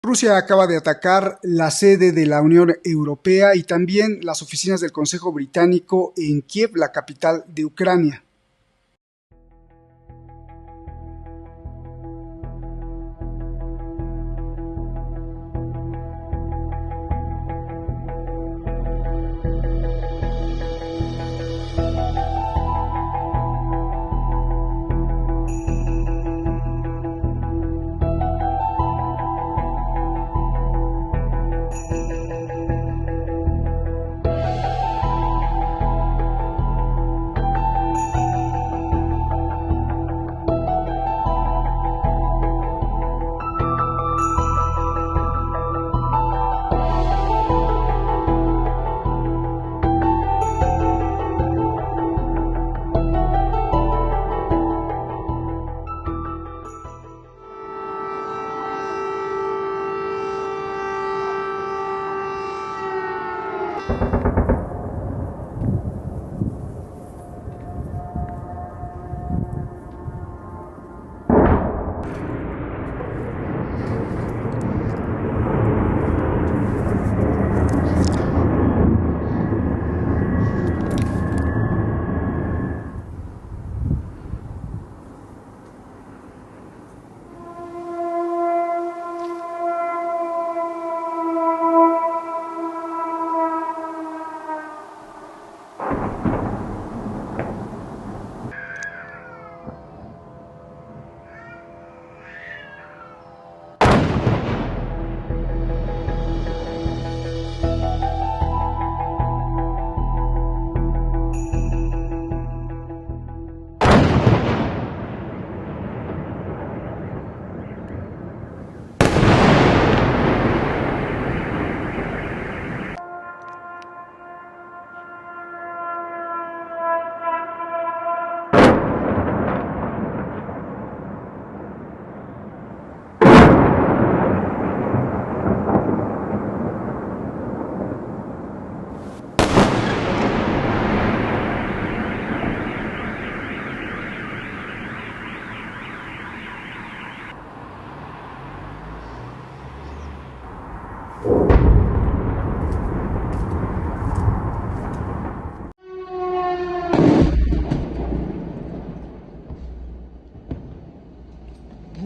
Rusia acaba de atacar la sede de la Unión Europea y también las oficinas del Consejo Británico en Kiev, la capital de Ucrania.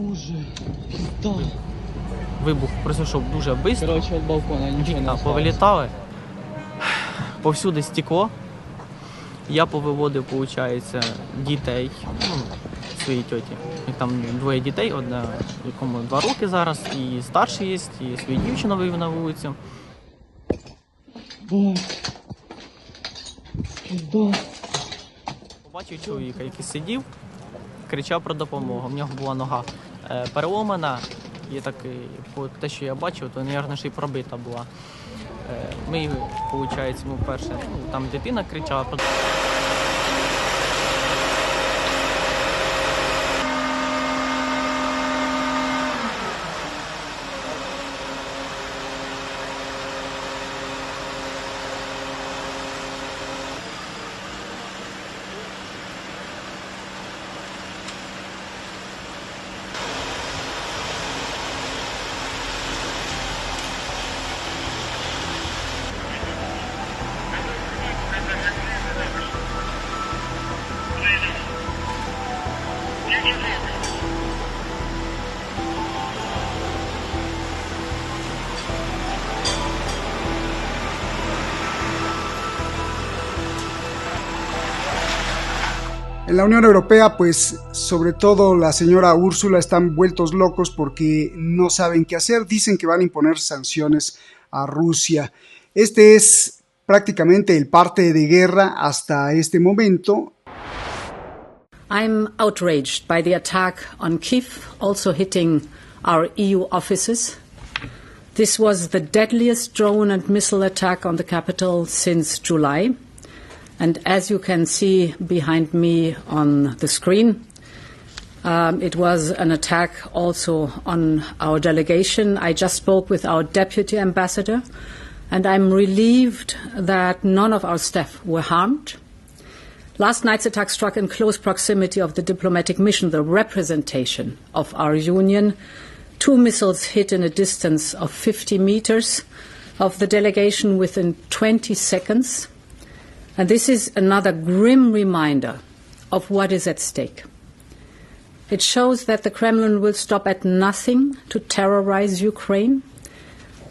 Боже, пізда. Вибух пройшов дуже швидко. Короче, від балкона нічого не осталось. Повилітали. Повсюди стекло. Я повиводив, виходить, дітей, своїй тьоті. І там двоє дітей, одна, якому 2 роки зараз, і старший є, і свою дівчину вивів на вулицю. Пізда. Побачив чоловіка, який сидів, кричав про допомогу. В нього була нога переломана, і так, по те, що я бачив, то, мабуть, ще й пробита була. Ми, виходить, перше, там дитина кричала про допомогу. En la Unión Europea, pues sobre todo la señora Úrsula están vueltos locos porque no saben qué hacer. Dicen que van a imponer sanciones a Rusia. Este es prácticamente el parte de guerra hasta este momento. I'm outraged by the attack on Kyiv, also hitting our EU offices. This was the deadliest drone and missile attack on the capital since July. And as you can see behind me on the screen, it was an attack also on our delegation. I just spoke with our deputy ambassador, and I'm relieved that none of our staff were harmed. Last night's attack struck in close proximity of the diplomatic mission, the representation of our union 2 missiles hit in a distance of 50 meters of the delegation within 20 seconds. And this is another grim reminder of what is at stake. It shows that the Kremlin will stop at nothing to terrorize Ukraine,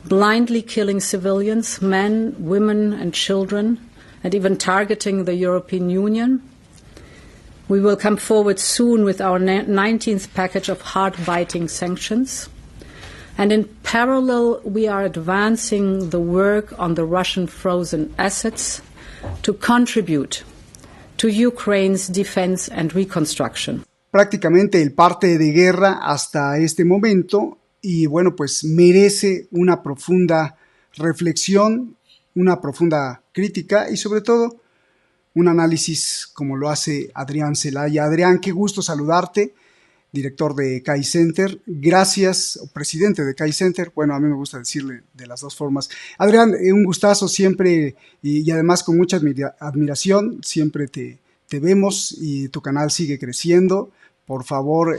blindly killing civilians, men, women, and children, and even targeting the European Union. We will come forward soon with our 19th package of hard-biting sanctions. And in parallel, we are advancing the work on the Russian frozen assets to contribute to Ukraine's defense and reconstruction. Prácticamente el parte de guerra hasta este momento y bueno, pues merece una profunda reflexión, una profunda crítica y sobre todo un análisis como lo hace Adrián Celaya. Adrián, qué gusto saludarte, director de CAI Center. Gracias, presidente de CAI Center. Bueno, a mí me gusta decirle de las dos formas. Adrián, un gustazo siempre y además con mucha admiración. Siempre te vemos y tu canal sigue creciendo. Por favor,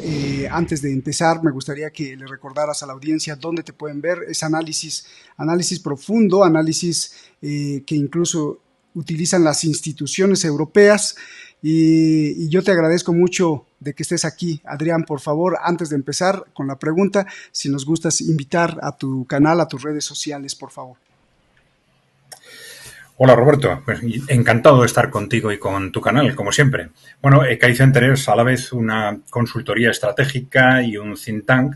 antes de empezar, me gustaría que le recordaras a la audiencia dónde te pueden ver. Es análisis profundo, análisis que incluso utilizan las instituciones europeas y yo te agradezco mucho de que estés aquí. Adrián, por favor, antes de empezar con la pregunta, si nos gustas invitar a tu canal, a tus redes sociales, por favor. Hola Roberto, pues encantado de estar contigo y con tu canal, como siempre. Bueno, CAI Center es a la vez una consultoría estratégica y un think tank.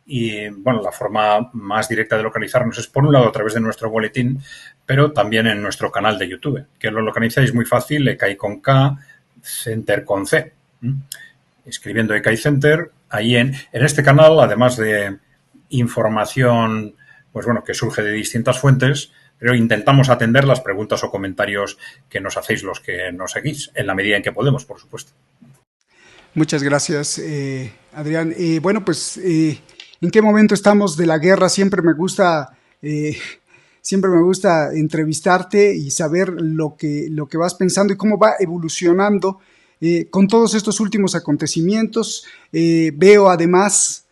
Y, bueno, la forma más directa de localizarnos es, por un lado, a través de nuestro boletín, pero también en nuestro canal de YouTube, que lo localizáis muy fácil, CAI con K, Center con C. Escribiendo CAI Center, ahí en este canal, además de información, pues bueno, que surge de distintas fuentes, pero intentamos atender las preguntas o comentarios que nos hacéis los que nos seguís, en la medida en que podemos, por supuesto. Muchas gracias, Adrián. Bueno, pues, ¿en qué momento estamos de la guerra? Siempre me gusta entrevistarte y saber lo que vas pensando y cómo va evolucionando con todos estos últimos acontecimientos. Veo además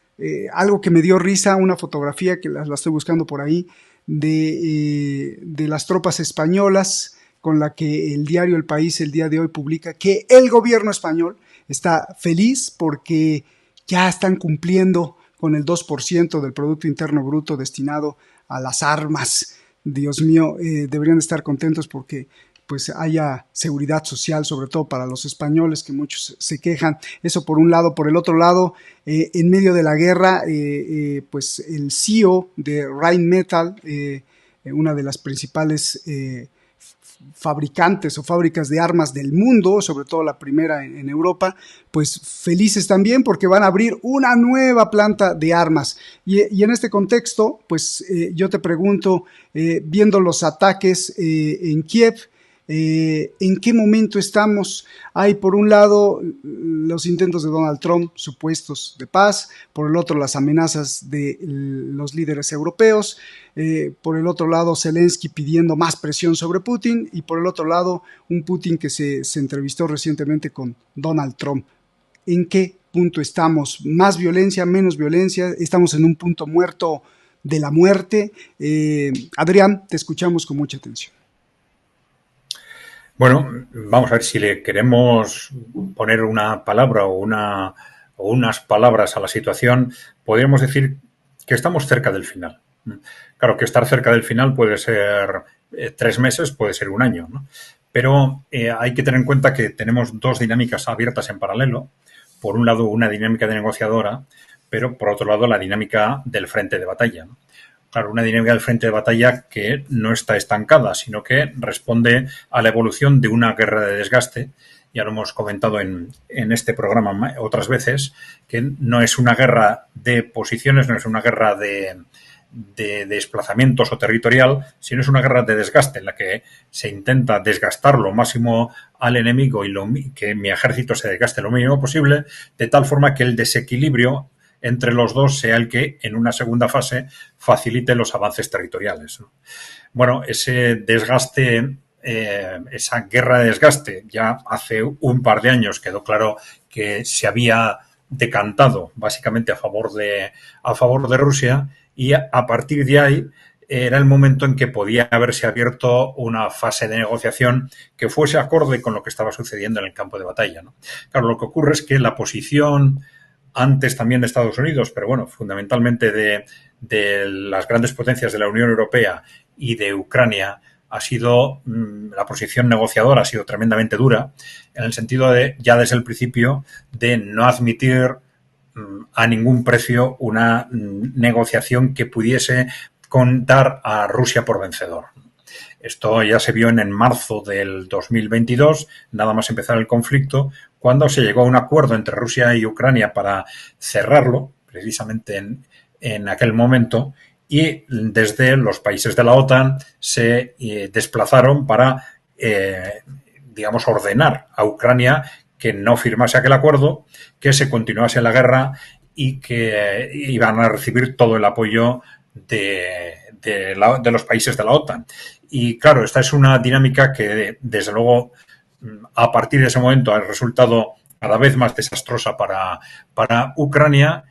algo que me dio risa, una fotografía que la estoy buscando por ahí, de las tropas españolas, con la que el diario El País el día de hoy publica que el gobierno español está feliz porque ya están cumpliendo con el 2% del Producto Interno Bruto destinado a las armas. Dios mío, deberían estar contentos porque pues haya seguridad social, sobre todo para los españoles, que muchos se quejan. Eso por un lado. Por el otro lado, en medio de la guerra, pues el CEO de Rheinmetall, una de las principales fabricantes o fábricas de armas del mundo, sobre todo la primera en Europa, pues felices también porque van a abrir una nueva planta de armas. Y en este contexto, pues yo te pregunto, viendo los ataques en Kiev, ¿en qué momento estamos? Hay por un lado los intentos de Donald Trump supuestos de paz, por el otro las amenazas de los líderes europeos, por el otro lado Zelensky pidiendo más presión sobre Putin y por el otro lado un Putin que se entrevistó recientemente con Donald Trump. ¿En qué punto estamos? ¿Más violencia, menos violencia? ¿Estamos en un punto muerto de la muerte? Adrián, te escuchamos con mucha atención. Bueno, vamos a ver si le queremos poner una palabra o unas palabras a la situación. Podríamos decir que estamos cerca del final. Claro que estar cerca del final puede ser 3 meses, puede ser un año, ¿no? Pero hay que tener en cuenta que tenemos dos dinámicas abiertas en paralelo. Por un lado, una dinámica de negociadora, pero por otro lado, la dinámica del frente de batalla, ¿no? Claro, una dinámica del frente de batalla que no está estancada, sino que responde a la evolución de una guerra de desgaste. Ya lo hemos comentado en este programa otras veces, que no es una guerra de posiciones, no es una guerra de desplazamientos o territorial, sino es una guerra de desgaste en la que se intenta desgastar lo máximo al enemigo y que mi ejército se desgaste lo mínimo posible, de tal forma que el desequilibrio entre los dos sea el que en una segunda fase facilite los avances territoriales, ¿no? Bueno, ese desgaste, esa guerra de desgaste, ya hace un par de años quedó claro que se había decantado básicamente a favor de Rusia, y a partir de ahí era el momento en que podía haberse abierto una fase de negociación que fuese acorde con lo que estaba sucediendo en el campo de batalla, ¿no? Claro, lo que ocurre es que la posición antes también de Estados Unidos, pero bueno, fundamentalmente de las grandes potencias de la Unión Europea y de Ucrania, ha sido, la posición negociadora ha sido tremendamente dura, en el sentido de, ya desde el principio, de no admitir a ningún precio una negociación que pudiese contar a Rusia por vencedor. Esto ya se vio en marzo del 2022, nada más empezar el conflicto, cuando se llegó a un acuerdo entre Rusia y Ucrania para cerrarlo, precisamente en aquel momento, y desde los países de la OTAN se desplazaron para, digamos, ordenar a Ucrania que no firmase aquel acuerdo, que se continuase la guerra y que iban a recibir todo el apoyo de los países de la OTAN. Y claro, esta es una dinámica que, desde luego, a partir de ese momento ha resultado cada vez más desastrosa para Ucrania,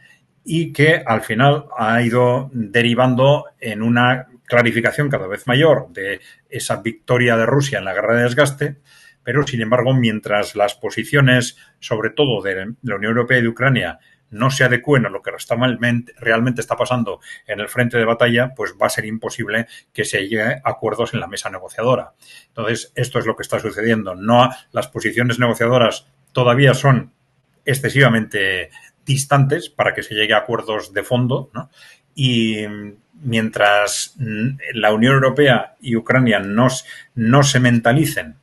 y que al final ha ido derivando en una clarificación cada vez mayor de esa victoria de Rusia en la guerra de desgaste. Pero, sin embargo, mientras las posiciones, sobre todo de la Unión Europea y de Ucrania, no se adecúen a lo que realmente está pasando en el frente de batalla, pues va a ser imposible que se llegue a acuerdos en la mesa negociadora. Entonces, esto es lo que está sucediendo. Las posiciones negociadoras todavía son excesivamente distantes para que se llegue a acuerdos de fondo, ¿no? Y mientras la Unión Europea y Ucrania no se mentalicen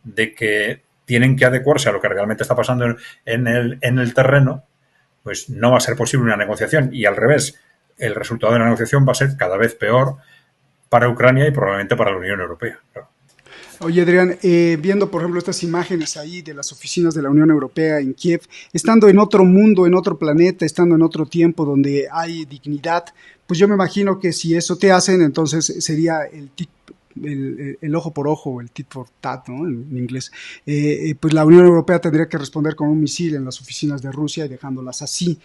de que tienen que adecuarse a lo que realmente está pasando en el terreno, pues no va a ser posible una negociación, y al revés, el resultado de la negociación va a ser cada vez peor para Ucrania y probablemente para la Unión Europea. Claro. Oye, Adrián, viendo, por ejemplo, estas imágenes ahí de las oficinas de la Unión Europea en Kiev, estando en otro mundo, en otro planeta, estando en otro tiempo donde hay dignidad, pues yo me imagino que si eso te hacen, entonces sería el ojo por ojo, el tit for tat, ¿no? En inglés. Pues la Unión Europea tendría que responder con un misil en las oficinas de Rusia y dejándolas así.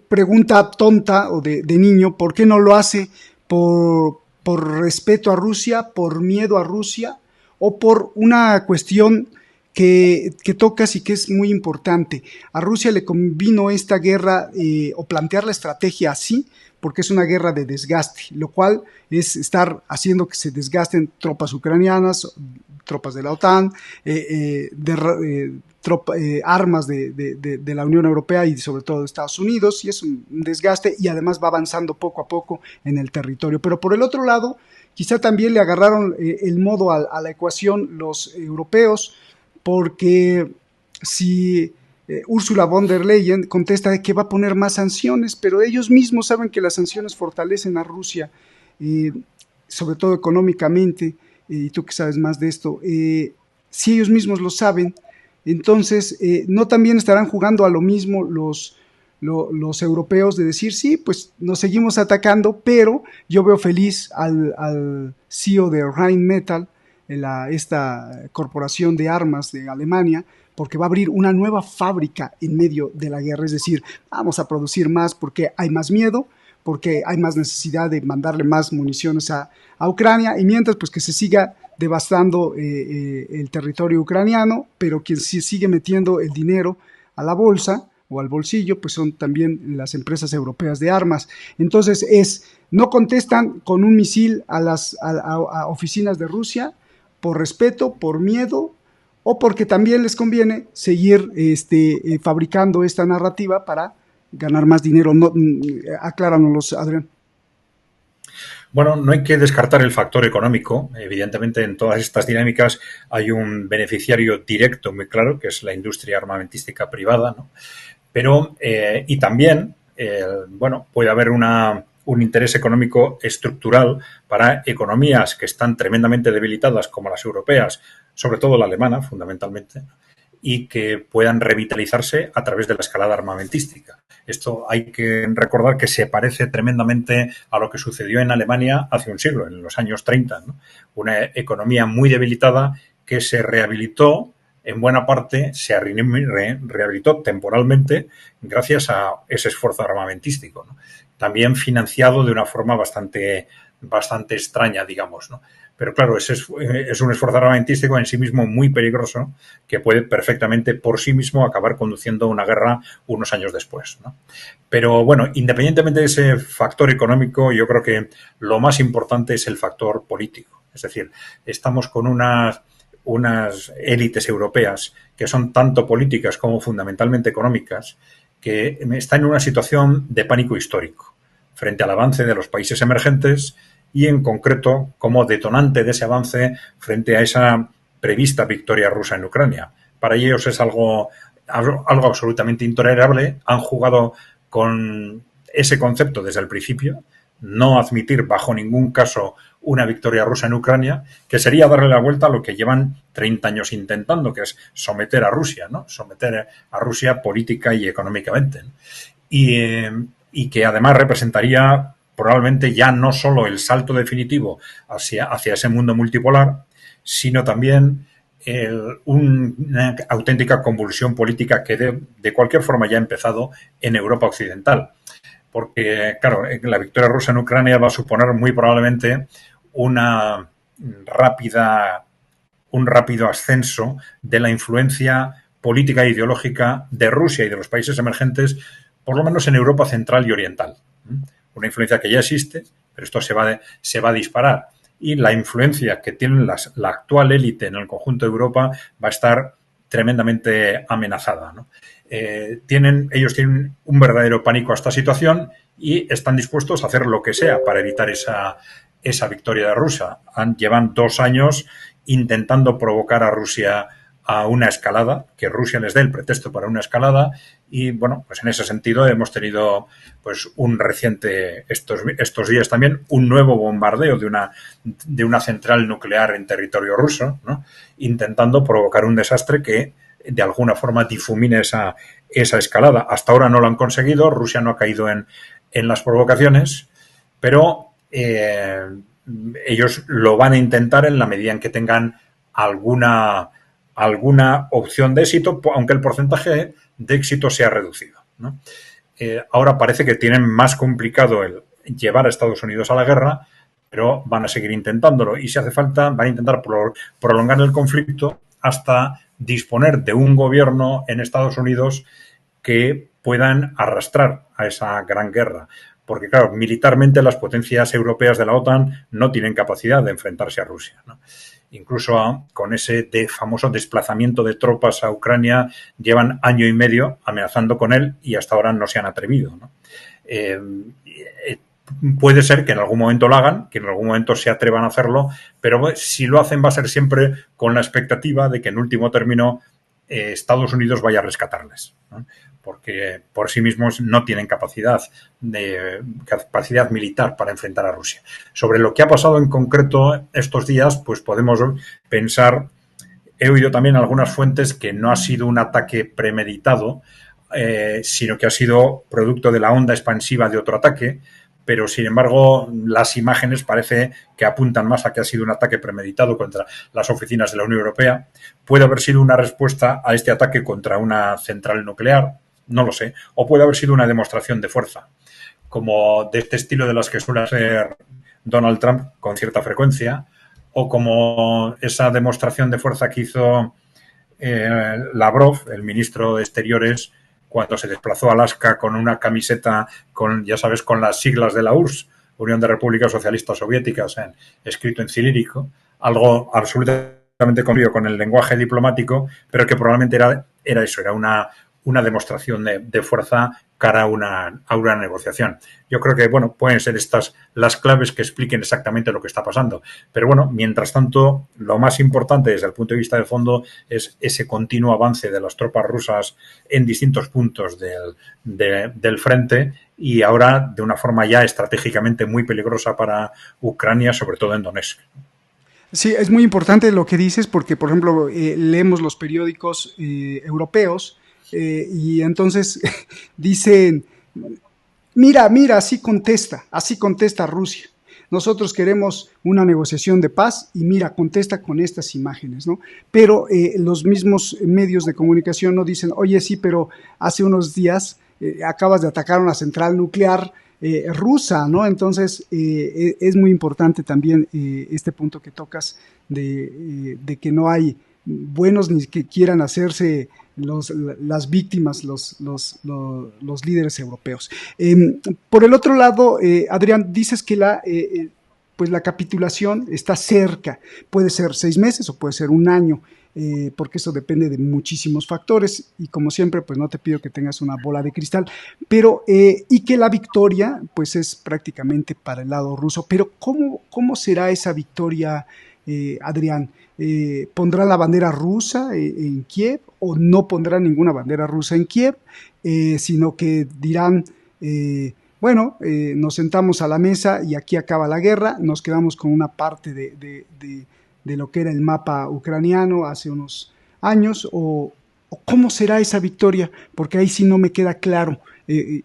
Pregunta tonta o de niño, ¿por qué no lo hace? ¿Por respeto a Rusia, por miedo a Rusia, o por una cuestión que tocas y que es muy importante? A Rusia le convino esta guerra o plantear la estrategia así, porque es una guerra de desgaste, lo cual es estar haciendo que se desgasten tropas ucranianas, tropas de la OTAN, armas de la Unión Europea y sobre todo de Estados Unidos, y es un desgaste, y además va avanzando poco a poco en el territorio. Pero por el otro lado, quizá también le agarraron el modo a la ecuación los europeos, porque si Ursula von der Leyen contesta de que va a poner más sanciones, pero ellos mismos saben que las sanciones fortalecen a Rusia, sobre todo económicamente, y tú que sabes más de esto, si ellos mismos lo saben, entonces no también estarán jugando a lo mismo los europeos de decir, sí, pues nos seguimos atacando, pero yo veo feliz al CEO de Rheinmetall, esta corporación de armas de Alemania, porque va a abrir una nueva fábrica en medio de la guerra, es decir, vamos a producir más porque hay más miedo, porque hay más necesidad de mandarle más municiones a Ucrania, y mientras pues que se siga devastando el territorio ucraniano, pero quien sí sigue metiendo el dinero a la bolsa o al bolsillo, pues son también las empresas europeas de armas. Entonces no contestan con un misil a oficinas de Rusia por respeto, por miedo, o porque también les conviene seguir fabricando esta narrativa para ganar más dinero. No, acláranos, Adrián. Bueno, no hay que descartar el factor económico. Evidentemente, en todas estas dinámicas hay un beneficiario directo muy claro, que es la industria armamentística privada, ¿no? Pero, y también, bueno, puede haber un interés económico estructural para economías que están tremendamente debilitadas, como las europeas, sobre todo la alemana, fundamentalmente, y que puedan revitalizarse a través de la escalada armamentística. Esto hay que recordar que se parece tremendamente a lo que sucedió en Alemania hace un siglo, en los años 30, ¿no? Una economía muy debilitada que se rehabilitó en buena parte se rehabilitó temporalmente gracias a ese esfuerzo armamentístico, ¿no? También financiado de una forma bastante extraña, digamos, ¿no? Pero claro, es un esfuerzo armamentístico en sí mismo muy peligroso que puede perfectamente por sí mismo acabar conduciendo a una guerra unos años después, ¿no? Pero bueno, independientemente de ese factor económico, yo creo que lo más importante es el factor político. Es decir, estamos con unas élites europeas que son tanto políticas como fundamentalmente económicas, que están en una situación de pánico histórico frente al avance de los países emergentes y, en concreto, como detonante de ese avance frente a esa prevista victoria rusa en Ucrania. Para ellos es algo absolutamente intolerable. Han jugado con ese concepto desde el principio, no admitir bajo ningún caso una victoria rusa en Ucrania, que sería darle la vuelta a lo que llevan 30 años intentando, que es someter a Rusia, ¿no? Someter a Rusia política y económicamente, ¿no? Y que además representaría probablemente ya no solo el salto definitivo hacia ese mundo multipolar, sino también una auténtica convulsión política que de cualquier forma ya ha empezado en Europa occidental. Porque, claro, la victoria rusa en Ucrania va a suponer muy probablemente un rápido ascenso de la influencia política e ideológica de Rusia y de los países emergentes, por lo menos en Europa central y oriental. Una influencia que ya existe, pero esto se va a disparar. Y la influencia que tiene la actual élite en el conjunto de Europa va a estar tremendamente amenazada, ¿no? Ellos tienen un verdadero pánico a esta situación y están dispuestos a hacer lo que sea para evitar esa victoria de Rusia. Llevan 2 años intentando provocar a Rusia a una escalada, que Rusia les dé el pretexto para una escalada, y bueno, pues en ese sentido hemos tenido pues un reciente, estos días también, un nuevo bombardeo de una central nuclear en territorio ruso, ¿no? Intentando provocar un desastre que de alguna forma difumine esa escalada. Hasta ahora no lo han conseguido, Rusia no ha caído en las provocaciones, pero ellos lo van a intentar en la medida en que tengan alguna opción de éxito, aunque el porcentaje de éxito sea reducido, ¿no? Ahora parece que tienen más complicado el llevar a Estados Unidos a la guerra, pero van a seguir intentándolo y si hace falta van a intentar prolongar el conflicto hasta disponer de un gobierno en Estados Unidos que puedan arrastrar a esa gran guerra. Porque, claro, militarmente las potencias europeas de la OTAN no tienen capacidad de enfrentarse a Rusia, ¿no? Incluso con ese famoso desplazamiento de tropas a Ucrania llevan 1 año y medio amenazando con él y hasta ahora no se han atrevido, ¿no? Puede ser que en algún momento lo hagan, que en algún momento se atrevan a hacerlo, pero si lo hacen va a ser siempre con la expectativa de que en último término Estados Unidos vaya a rescatarles, ¿no? Porque por sí mismos no tienen capacidad militar para enfrentar a Rusia. Sobre lo que ha pasado en concreto estos días, pues podemos pensar, he oído también algunas fuentes que no ha sido un ataque premeditado, sino que ha sido producto de la onda expansiva de otro ataque, pero sin embargo las imágenes parece que apuntan más a que ha sido un ataque premeditado contra las oficinas de la Unión Europea. Puede haber sido una respuesta a este ataque contra una central nuclear, no lo sé, o puede haber sido una demostración de fuerza, como de este estilo de las que suele hacer Donald Trump con cierta frecuencia, o como esa demostración de fuerza que hizo Lavrov, el ministro de Exteriores, cuando se desplazó a Alaska con una camiseta con, ya sabes, con las siglas de la URSS, Unión de Repúblicas Socialistas Soviéticas, escrito en cirílico, algo absolutamente contrario con el lenguaje diplomático, pero que probablemente era eso, era una demostración de fuerza cara a una negociación. Yo creo que, bueno, pueden ser estas las claves que expliquen exactamente lo que está pasando. Pero bueno, mientras tanto, lo más importante desde el punto de vista del fondo es ese continuo avance de las tropas rusas en distintos puntos del frente y ahora de una forma ya estratégicamente muy peligrosa para Ucrania, sobre todo en Donetsk. Sí, es muy importante lo que dices porque, por ejemplo, leemos los periódicos europeos y entonces dicen, mira, así contesta Rusia. nosotros queremos una negociación de paz y mira, contesta con estas imágenes, ¿no? Pero los mismos medios de comunicación no dicen, oye, sí, pero hace unos días acabas de atacar una central nuclear rusa, ¿no? Entonces, es muy importante también este punto que tocas de que no hay buenos ni que quieran hacerse las víctimas, los líderes europeos. Por el otro lado, Adrián, dices que pues la capitulación está cerca, puede ser 6 meses o puede ser un año, porque eso depende de muchísimos factores y como siempre pues no te pido que tengas una bola de cristal, pero y que la victoria pues es prácticamente para el lado ruso, pero ¿cómo será esa victoria, Adrián? ¿Pondrá la bandera rusa en Kiev o no pondrá ninguna bandera rusa en Kiev, sino que dirán bueno, nos sentamos a la mesa y aquí acaba la guerra, nos quedamos con una parte de lo que era el mapa ucraniano hace unos años, o cómo será esa victoria, porque ahí sí no me queda claro, y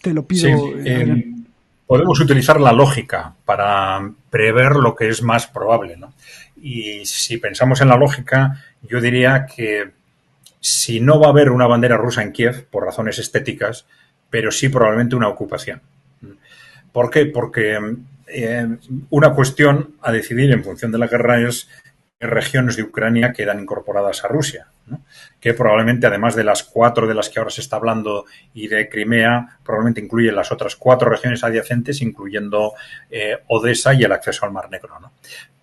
te lo pido. Sí, podemos utilizar la lógica para prever lo que es más probable, ¿no? Y si pensamos en la lógica, yo diría que si no va a haber una bandera rusa en Kiev, por razones estéticas, pero sí probablemente una ocupación. ¿Por qué? Porque una cuestión a decidir en función de la guerra es qué regiones de Ucrania quedan incorporadas a Rusia, ¿no? Que probablemente, además de las 4 de las que ahora se está hablando y de Crimea, probablemente incluye las otras 4 regiones adyacentes, incluyendo Odessa y el acceso al Mar Negro, ¿no?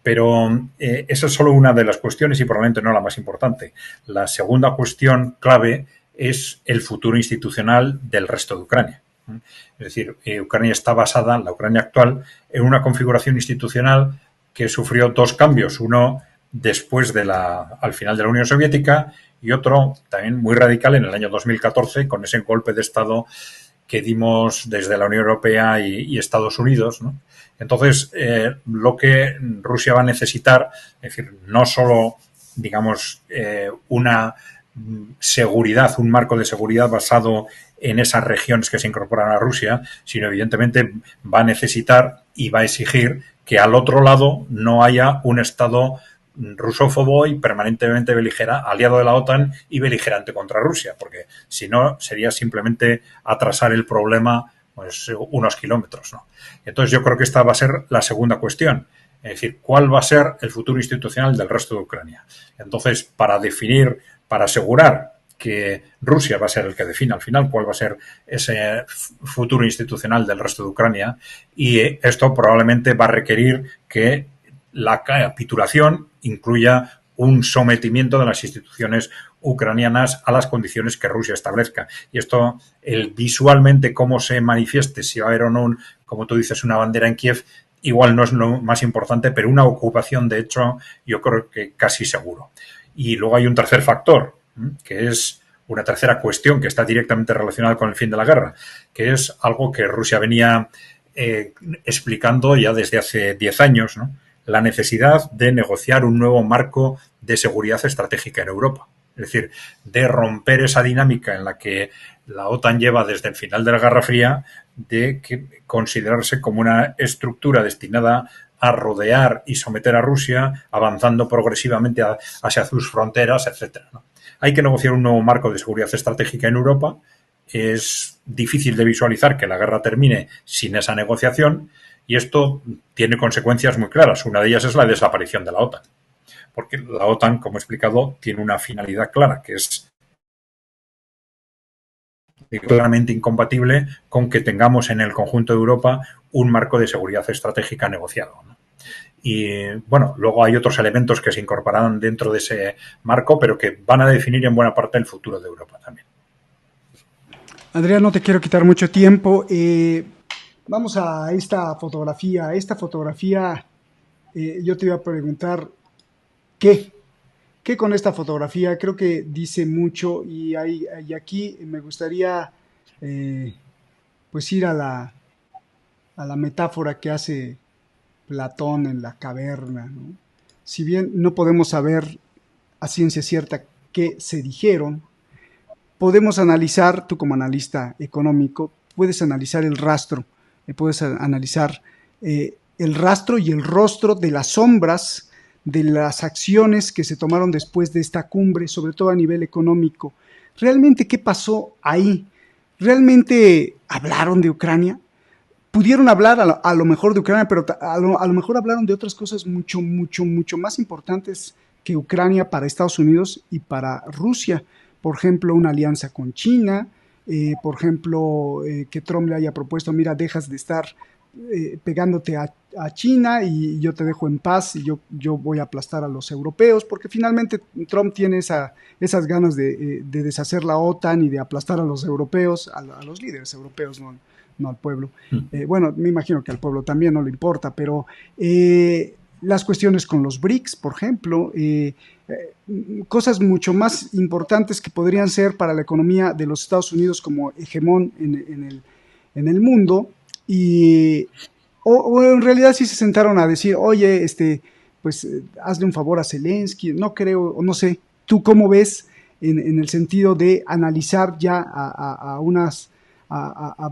Pero esa es solo una de las cuestiones y probablemente no la más importante. La segunda cuestión clave es el futuro institucional del resto de Ucrania. Es decir, Ucrania está basada, la Ucrania actual, en una configuración institucional que sufrió 2 cambios. Uno después al final de la Unión Soviética y otro también muy radical en el año 2014 con ese golpe de Estado que dimos desde la Unión Europea y Estados Unidos, ¿no? Entonces, lo que Rusia va a necesitar, es decir, no solo, digamos, una seguridad, un marco de seguridad basado en esas regiones que se incorporan a Rusia, sino evidentemente va a necesitar y va a exigir que al otro lado no haya un Estado rusófobo y permanentemente aliado de la OTAN y beligerante contra Rusia, porque si no sería simplemente atrasar el problema pues, unos kilómetros, ¿no? Entonces yo creo que esta va a ser la segunda cuestión, es decir, ¿cuál va a ser el futuro institucional del resto de Ucrania? Entonces, para asegurar que Rusia va a ser el que defina al final cuál va a ser ese futuro institucional del resto de Ucrania, y esto probablemente va a requerir que la capitulación incluya un sometimiento de las instituciones ucranianas a las condiciones que Rusia establezca. Y esto, visualmente cómo se manifieste, si va a haber o no, como tú dices, una bandera en Kiev, igual no es lo más importante, pero una ocupación, de hecho, yo creo que casi seguro. Y luego hay un tercer factor, que es una tercera cuestión que está directamente relacionada con el fin de la guerra, que es algo que Rusia venía explicando ya desde hace 10 años, ¿no? La necesidad de negociar un nuevo marco de seguridad estratégica en Europa. Es decir, de romper esa dinámica en la que la OTAN lleva desde el final de la Guerra Fría de considerarse como una estructura destinada a rodear y someter a Rusia, avanzando progresivamente hacia sus fronteras, etcétera, ¿no? Hay que negociar un nuevo marco de seguridad estratégica en Europa. Es difícil de visualizar que la guerra termine sin esa negociación y esto tiene consecuencias muy claras. Una de ellas es la desaparición de la OTAN. Porque la OTAN, como he explicado, tiene una finalidad clara, que es claramente incompatible con que tengamos en el conjunto de Europa un marco de seguridad estratégica negociado, ¿no? Y bueno, luego hay otros elementos que se incorporarán dentro de ese marco, pero que van a definir en buena parte el futuro de Europa también. Adrián, no te quiero quitar mucho tiempo. Vamos a esta fotografía. Yo te iba a preguntar, ¿qué con esta fotografía? Creo que dice mucho y aquí me gustaría pues ir a la metáfora que hace Platón en la caverna, ¿no? Si bien no podemos saber a ciencia cierta qué se dijeron, podemos analizar, tú como analista económico, puedes analizar el rastro, puedes analizar el rastro y el rostro de las sombras de las acciones que se tomaron después de esta cumbre, sobre todo a nivel económico. ¿Realmente qué pasó ahí? ¿Realmente hablaron de Ucrania? Pudieron hablar a lo mejor de Ucrania, pero a lo mejor hablaron de otras cosas mucho más importantes que Ucrania para Estados Unidos y para Rusia. Por ejemplo, una alianza con China, por ejemplo, que Trump le haya propuesto, mira, dejas de estar pegándote a China y yo te dejo en paz y yo voy a aplastar a los europeos, porque finalmente Trump tiene esas ganas de deshacer la OTAN y de aplastar a los europeos, a los líderes europeos, no al pueblo. Bueno, me imagino que al pueblo también no le importa, pero las cuestiones con los BRICS, por ejemplo, cosas mucho más importantes que podrían ser para la economía de los Estados Unidos como hegemón en el mundo, o en realidad sí se sentaron a decir, oye, pues hazle un favor a Zelensky, no creo, o no sé, ¿tú cómo ves en el sentido de analizar ya a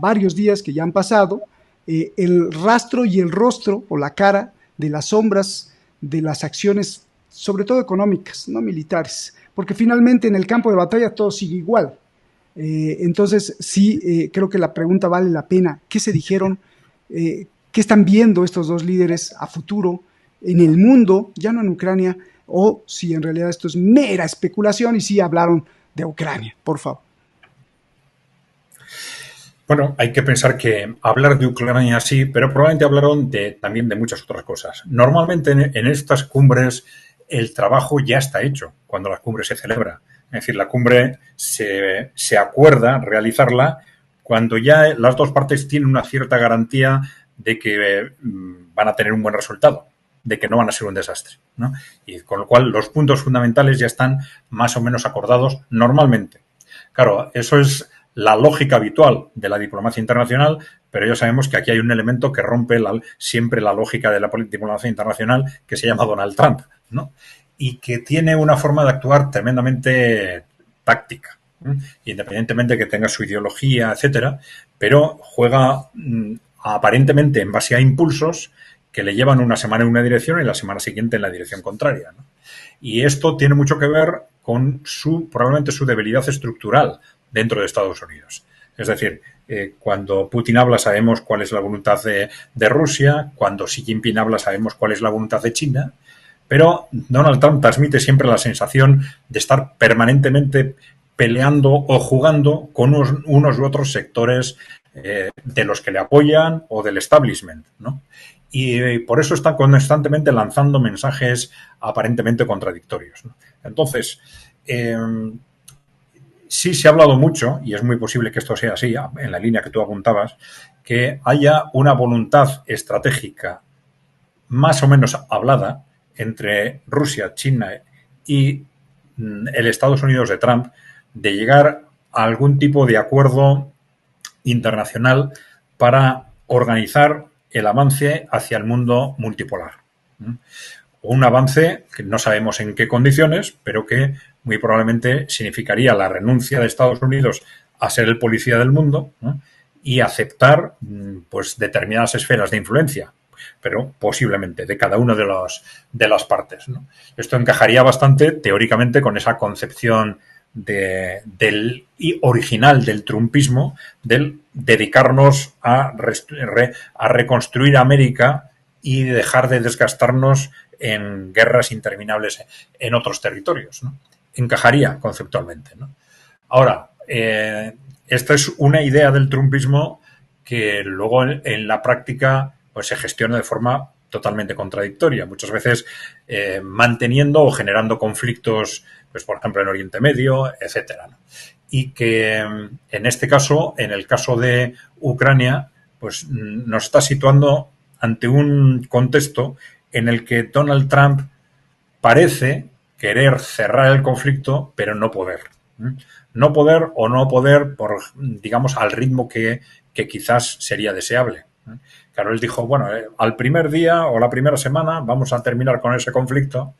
varios días que ya han pasado, el rastro y el rostro o la cara de las sombras de las acciones, sobre todo económicas, no militares, porque finalmente en el campo de batalla todo sigue igual. Entonces sí, creo que la pregunta vale la pena. ¿Qué se dijeron? ¿Qué están viendo estos dos líderes a futuro en el mundo, ya no en Ucrania? O si en realidad esto es mera especulación y sí hablaron de Ucrania, por favor. Bueno, hay que pensar que hablar de Ucrania sí, pero probablemente hablaron también de muchas otras cosas. Normalmente en estas cumbres el trabajo ya está hecho cuando la cumbre se celebra. Es decir, la cumbre se acuerda realizarla cuando ya las dos partes tienen una cierta garantía de que van a tener un buen resultado, de que no van a ser un desastre, ¿no? Y con lo cual los puntos fundamentales ya están más o menos acordados normalmente. Claro, eso es la lógica habitual de la diplomacia internacional, pero ya sabemos que aquí hay un elemento que rompe siempre la lógica de la diplomacia internacional, que se llama Donald Trump, ¿no? Y que tiene una forma de actuar tremendamente táctica, independientemente de que tenga su ideología, etcétera, pero juega aparentemente en base a impulsos que le llevan una semana en una dirección y la semana siguiente en la dirección contraria, ¿no? Y esto tiene mucho que ver con probablemente su debilidad estructural dentro de Estados Unidos. Es decir, cuando Putin habla sabemos cuál es la voluntad de Rusia, cuando Xi Jinping habla sabemos cuál es la voluntad de China, pero Donald Trump transmite siempre la sensación de estar permanentemente peleando o jugando con unos u otros sectores de los que le apoyan o del establishment, ¿no? Y por eso está constantemente lanzando mensajes aparentemente contradictorios, ¿no? Entonces, sí se ha hablado mucho, y es muy posible que esto sea así, en la línea que tú apuntabas, que haya una voluntad estratégica más o menos hablada entre Rusia, China y el Estados Unidos de Trump de llegar a algún tipo de acuerdo internacional para organizar el avance hacia el mundo multipolar. Un avance que no sabemos en qué condiciones, pero que muy probablemente significaría la renuncia de Estados Unidos a ser el policía del mundo, ¿no? Y aceptar pues determinadas esferas de influencia, pero posiblemente de cada una de las partes, ¿no? Esto encajaría bastante teóricamente con esa concepción original del trumpismo, del dedicarnos a reconstruir América y dejar de desgastarnos en guerras interminables en otros territorios, ¿no? Encajaría conceptualmente, ¿no? Ahora, esta es una idea del trumpismo que luego en la práctica pues se gestiona de forma totalmente contradictoria, muchas veces manteniendo o generando conflictos, pues por ejemplo en Oriente Medio, etcétera, ¿no? Y que en este caso, en el caso de Ucrania, pues nos está situando ante un contexto en el que Donald Trump parece querer cerrar el conflicto, pero no poder. No poder por, digamos, al ritmo que quizás sería deseable. Claro, él dijo, bueno, al primer día o la primera semana vamos a terminar con ese conflicto,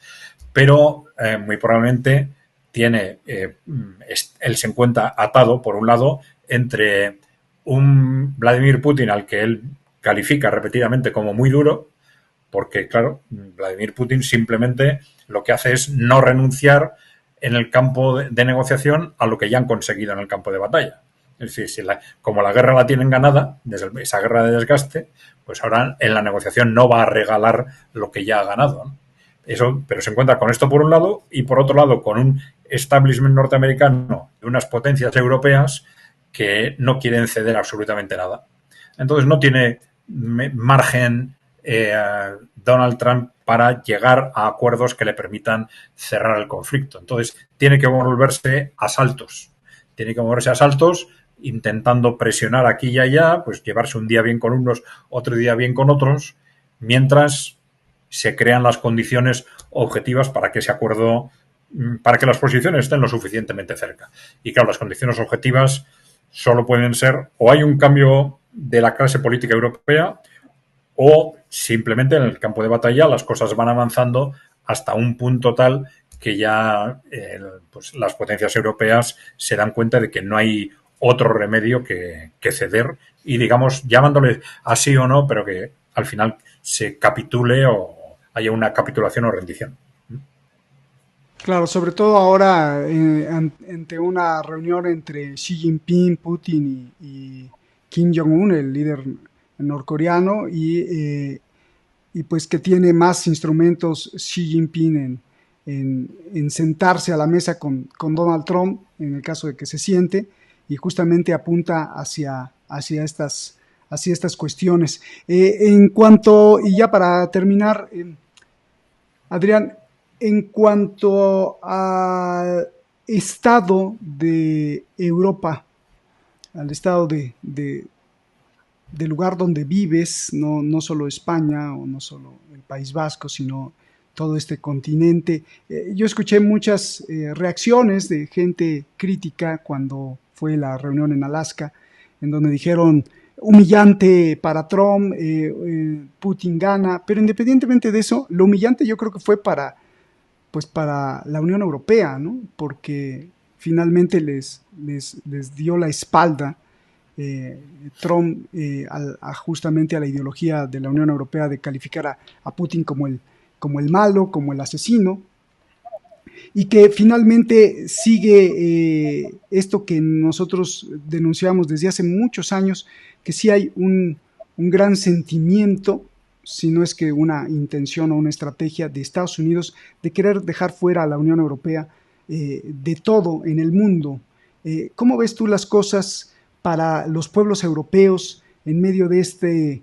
pero muy probablemente él se encuentra atado, por un lado, entre un Vladimir Putin al que él califica repetidamente como muy duro, porque, claro, Vladimir Putin simplemente lo que hace es no renunciar en el campo de negociación a lo que ya han conseguido en el campo de batalla. Es decir, como la guerra la tienen ganada, desde esa guerra de desgaste, pues ahora en la negociación no va a regalar lo que ya ha ganado, ¿no? Eso, pero se encuentra con esto por un lado y por otro lado con un establishment norteamericano de unas potencias europeas que no quieren ceder absolutamente nada. Entonces no tiene margen Donald Trump para llegar a acuerdos que le permitan cerrar el conflicto. Entonces tiene que volverse a saltos. Tiene que moverse a saltos intentando presionar aquí y allá, pues llevarse un día bien con unos, otro día bien con otros, mientras se crean las condiciones objetivas para que ese acuerdo, para que las posiciones estén lo suficientemente cerca. Y claro, las condiciones objetivas solo pueden ser o hay un cambio de la clase política europea o simplemente en el campo de batalla las cosas van avanzando hasta un punto tal que ya pues las potencias europeas se dan cuenta de que no hay otro remedio que ceder y, digamos, llamándole así o no, pero que al final se capitule o haya una capitulación o rendición. Claro, sobre todo ahora ante una reunión entre Xi Jinping, Putin y Kim Jong-un, el líder norcoreano, y pues que tiene más instrumentos Xi Jinping en sentarse a la mesa con Donald Trump, en el caso de que se siente, y justamente apunta hacia estas cuestiones. En cuanto, y ya para terminar, Adrián, en cuanto al estado de Europa, al estado del lugar donde vives, no solo España o no solo el País Vasco, sino todo este continente. Yo escuché muchas reacciones de gente crítica cuando fue la reunión en Alaska, en donde dijeron humillante para Trump, Putin gana, pero independientemente de eso, lo humillante yo creo que fue para la Unión Europea, ¿no? Porque finalmente les dio la espalda Trump justamente a la ideología de la Unión Europea de calificar a Putin como el malo, como el asesino, y que finalmente sigue esto que nosotros denunciamos desde hace muchos años, que sí hay un gran sentimiento, si no es que una intención o una estrategia de Estados Unidos de querer dejar fuera a la Unión Europea de todo en el mundo. ¿Cómo ves tú las cosas para los pueblos europeos en medio de este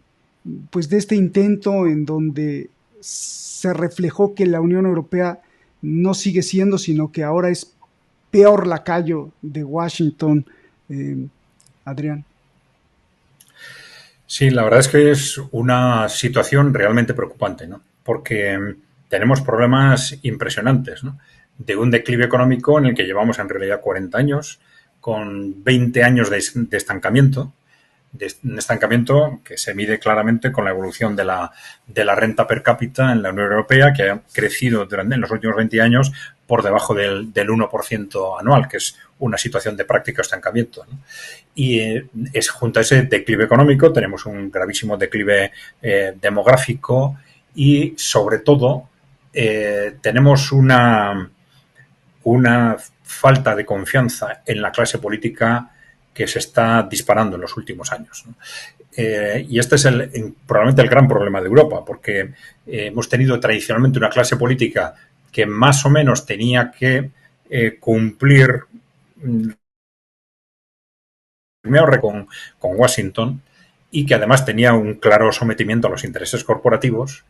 intento en donde se reflejó que la Unión Europea no sigue siendo, sino que ahora es peor lacayo de Washington, Adrián? Sí, la verdad es que es una situación realmente preocupante, ¿no? Porque tenemos problemas impresionantes, ¿no? De un declive económico en el que llevamos en realidad 40 años, con 20 años de estancamiento, un estancamiento que se mide claramente con la evolución de la renta per cápita en la Unión Europea, que ha crecido en los últimos 20 años por debajo del 1% anual, que es una situación de práctico estancamiento, ¿no? Y junto a ese declive económico tenemos un gravísimo declive demográfico y, sobre todo, tenemos una falta de confianza en la clase política que se está disparando en los últimos años, ¿no? Y este es probablemente el gran problema de Europa, porque hemos tenido tradicionalmente una clase política que más o menos tenía que cumplir primero con Washington y que además tenía un claro sometimiento a los intereses corporativos.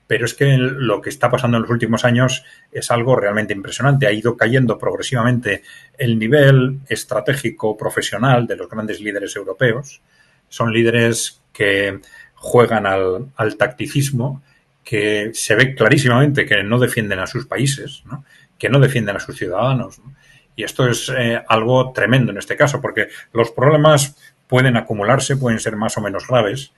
Pero es que lo que está pasando en los últimos años es algo realmente impresionante. Ha ido cayendo progresivamente el nivel estratégico profesional de los grandes líderes europeos. Son líderes que juegan al tacticismo, que se ve clarísimamente que no defienden a sus países, ¿no? Que no defienden a sus ciudadanos, ¿no? Y esto es algo tremendo en este caso, porque los problemas pueden acumularse, pueden ser más o menos graves,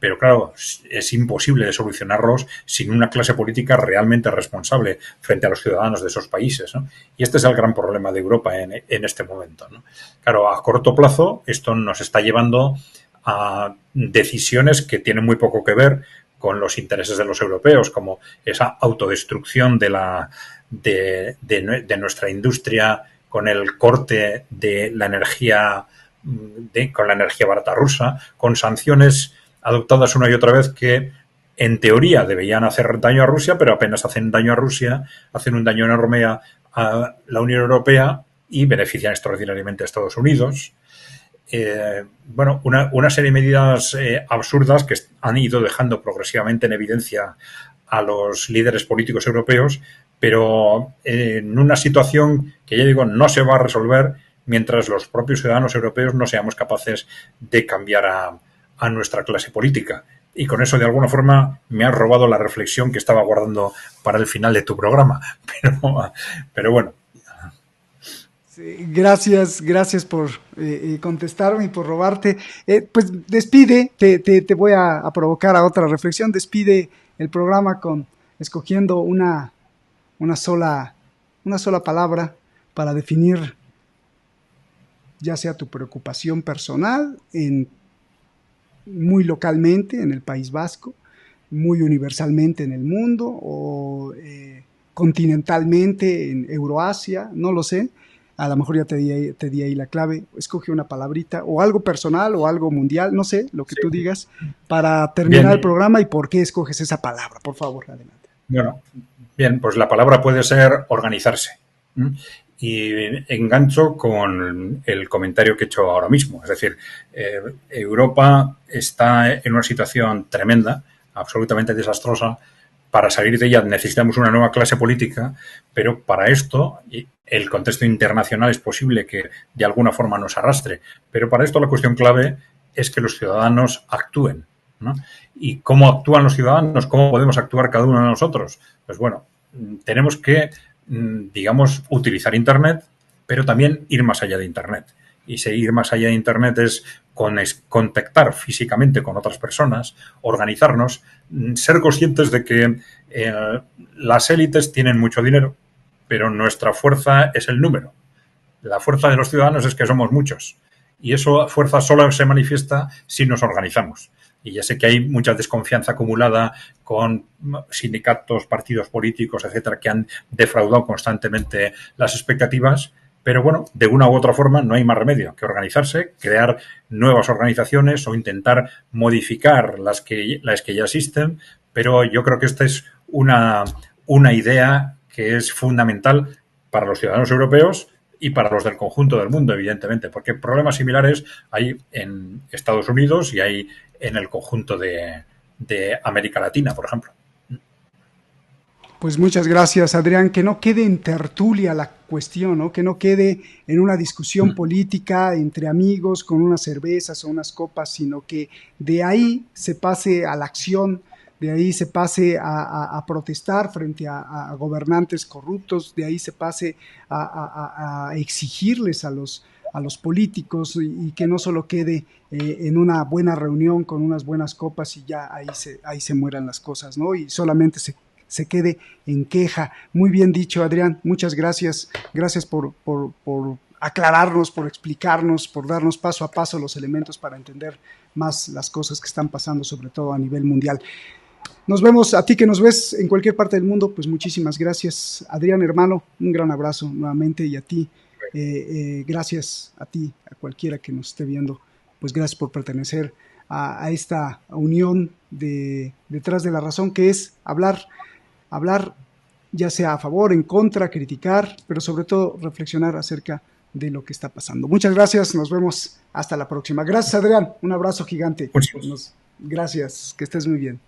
pero claro, es imposible de solucionarlos sin una clase política realmente responsable frente a los ciudadanos de esos países, ¿no? Y este es el gran problema de Europa en este momento, ¿no? Claro, a corto plazo esto nos está llevando a decisiones que tienen muy poco que ver con los intereses de los europeos, como esa autodestrucción de nuestra industria con el corte de la energía, con la energía barata rusa, con sanciones adoptadas una y otra vez que en teoría deberían hacer daño a Rusia, pero apenas hacen daño a Rusia, hacen un daño enorme a la Unión Europea y benefician extraordinariamente a Estados Unidos. Bueno, una serie de medidas absurdas que han ido dejando progresivamente en evidencia a los líderes políticos europeos, pero en una situación que, ya digo, no se va a resolver mientras los propios ciudadanos europeos no seamos capaces de cambiar a nuestra clase política. Y con eso, de alguna forma, me has robado la reflexión que estaba guardando para el final de tu programa. Pero bueno. Sí, gracias por contestarme y por robarte. Pues despide, te voy a provocar a otra reflexión. Despide el programa escogiendo una sola palabra para definir ya sea tu preocupación personal muy localmente en el País Vasco, muy universalmente en el mundo o continentalmente en Euroasia, no lo sé. A lo mejor ya te di ahí la clave. Escoge una palabrita o algo personal o algo mundial, no sé, lo que tú digas, para terminar el programa y por qué escoges esa palabra. Por favor, adelante. Bueno, bien, pues la palabra puede ser organizarse. Y engancho con el comentario que he hecho ahora mismo. Es decir, Europa está en una situación tremenda, absolutamente desastrosa. Para salir de ella necesitamos una nueva clase política, pero para esto el contexto internacional es posible que de alguna forma nos arrastre. Pero para esto la cuestión clave es que los ciudadanos actúen, ¿no? ¿Y cómo actúan los ciudadanos? ¿Cómo podemos actuar cada uno de nosotros? Pues bueno, tenemos que, digamos, utilizar Internet, pero también ir más allá de Internet. Y seguir más allá de Internet es contactar físicamente con otras personas, organizarnos, ser conscientes de que las élites tienen mucho dinero, pero nuestra fuerza es el número. La fuerza de los ciudadanos es que somos muchos. Y esa fuerza solo se manifiesta si nos organizamos. Y ya sé que hay mucha desconfianza acumulada con sindicatos, partidos políticos, etcétera, que han defraudado constantemente las expectativas. Pero bueno, de una u otra forma no hay más remedio que organizarse, crear nuevas organizaciones o intentar modificar las que ya existen. Pero yo creo que esta es una idea que es fundamental para los ciudadanos europeos y para los del conjunto del mundo, evidentemente, porque problemas similares hay en Estados Unidos y hay en el conjunto de América Latina, por ejemplo. Pues muchas gracias, Adrián. Que no quede en tertulia la cuestión, ¿no? Que no quede en una discusión política entre amigos con unas cervezas o unas copas, sino que de ahí se pase a la acción, de ahí se pase a protestar frente a gobernantes corruptos, de ahí se pase a exigirles a los políticos y que no solo quede en una buena reunión con unas buenas copas y ya ahí se mueran las cosas, ¿no? Y solamente se quede en queja. Muy bien dicho, Adrián. Muchas gracias. Gracias por aclararnos, por explicarnos, por darnos paso a paso los elementos para entender más las cosas que están pasando, sobre todo a nivel mundial. Nos vemos, a ti que nos ves en cualquier parte del mundo, pues muchísimas gracias. Adrián, hermano, un gran abrazo nuevamente y a ti, gracias a ti, a cualquiera que nos esté viendo, pues gracias por pertenecer a esta unión detrás de la razón, que es hablar ya sea a favor, en contra, criticar, pero sobre todo reflexionar acerca de lo que está pasando. Muchas gracias, nos vemos hasta la próxima. Gracias, Adrián, un abrazo gigante. Gracias, que estés muy bien.